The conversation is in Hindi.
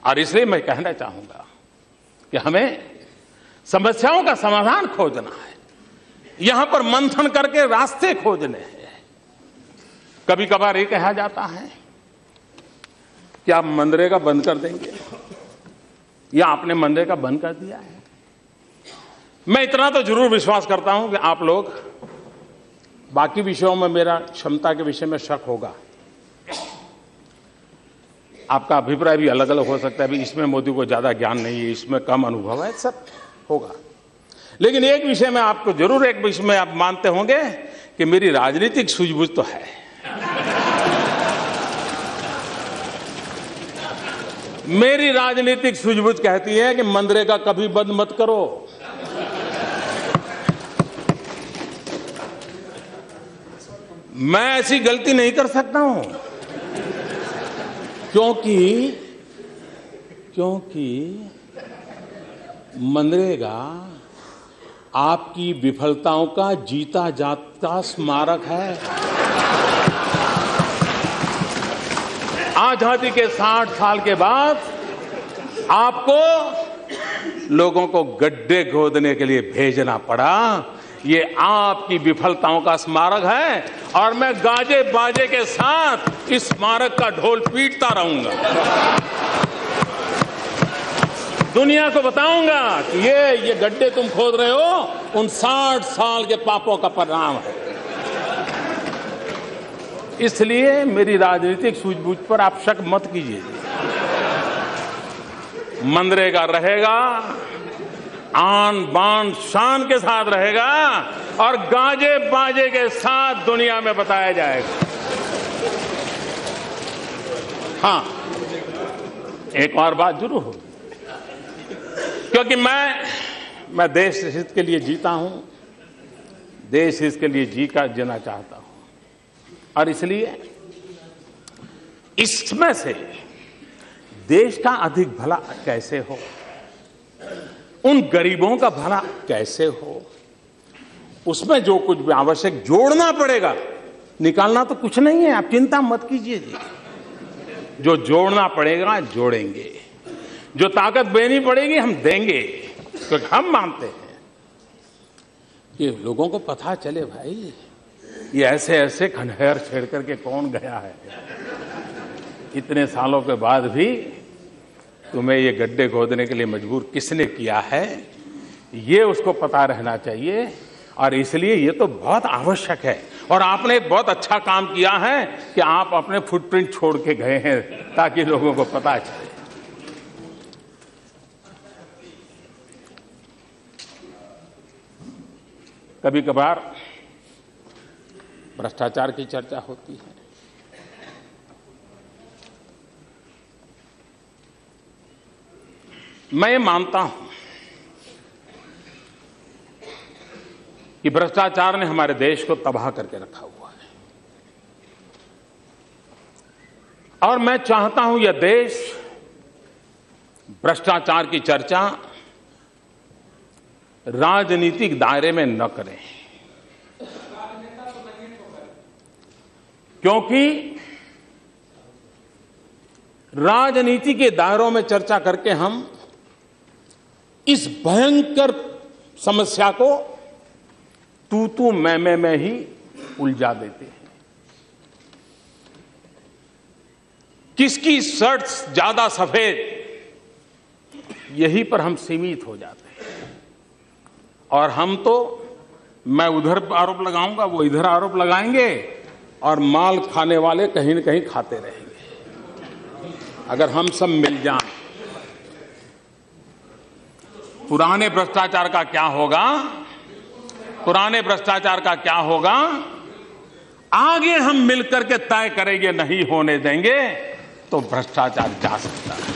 और इसलिए मैं कहना चाहूंगा कि हमें समस्याओं का समाधान खोजना है, यहां पर मंथन करके रास्ते खोजने हैं। कभी कभार ये कहा जाता है कि आप मनरेगा बंद कर देंगे, या आपने मनरेगा बंद कर दिया है। मैं इतना तो जरूर विश्वास करता हूं कि आप लोग, बाकी विषयों में मेरा क्षमता के विषय में शक होगा, आपका अभिप्राय भी अलग अलग हो सकता है, भी इसमें मोदी को ज्यादा ज्ञान नहीं है, इसमें कम अनुभव है, सब होगा। लेकिन एक विषय में आपको जरूर, एक विषय में आप मानते होंगे कि मेरी राजनीतिक सूझबूझ तो है। मेरी राजनीतिक सूझबूझ कहती है कि मनरेगा कभी बंद मत करो। मैं ऐसी गलती नहीं कर सकता हूं, क्योंकि मनरेगा आपकी विफलताओं का जीता जागता स्मारक है। आजादी के 60 साल के बाद आपको लोगों को गड्ढे खोदने के लिए भेजना पड़ा, ये आपकी विफलताओं का स्मारक है, और मैं गाजे बाजे के साथ इस स्मारक का ढोल पीटता रहूंगा। दुनिया को बताऊंगा कि ये गड्ढे तुम खोद रहे हो, उन 60 साल के पापों का परिणाम है। इसलिए मेरी राजनीतिक सूझबूझ पर आप शक मत कीजिए। मनरेगा रहेगा, आन बान शान के साथ रहेगा, और गाजे बाजे के साथ दुनिया में बताया जाएगा। हाँ, एक और बात जरूर होगी, क्योंकि मैं देश हित के लिए जीता हूं, देश हित के लिए जीना चाहता हूं, और इसलिए इसमें से देश का अधिक भला कैसे हो, उन गरीबों का भला कैसे हो, उसमें जो कुछ भी आवश्यक जोड़ना पड़ेगा, निकालना तो कुछ नहीं है, आप चिंता मत कीजिए जी। जो जोड़ना पड़ेगा जोड़ेंगे, जो ताकत देनी पड़ेगी हम देंगे, क्योंकि हम मानते हैं कि लोगों को पता चले भाई ये ऐसे ऐसे खंडहर छेड़ करके कौन गया है, इतने सालों के बाद भी तुम्हें ये गड्ढे खोदने के लिए मजबूर किसने किया है, ये उसको पता रहना चाहिए। और इसलिए ये तो बहुत आवश्यक है, और आपने एक बहुत अच्छा काम किया है कि आप अपने फुटप्रिंट छोड़ के गए हैं, ताकि लोगों को पता चले। कभी कभार भ्रष्टाचार की चर्चा होती है। मैं ये मानता हूं कि भ्रष्टाचार ने हमारे देश को तबाह करके रखा हुआ है, और मैं चाहता हूं यह देश भ्रष्टाचार की चर्चा राजनीतिक दायरे में न करें, क्योंकि राजनीति के दायरों में चर्चा करके हम इस भयंकर समस्या को तू मैं में ही उलझा देते हैं। किसकी शर्ट ज्यादा सफेद, यही पर हम सीमित हो जाते हैं, और हम तो, मैं उधर आरोप लगाऊंगा, वो इधर आरोप लगाएंगे, और माल खाने वाले कहीं न कहीं खाते रहेंगे। अगर हम सब मिल जाएं, पुराने भ्रष्टाचार का क्या होगा, पुराने भ्रष्टाचार का क्या होगा, आगे हम मिलकर के तय करेंगे, नहीं होने देंगे तो भ्रष्टाचार जा सकता है।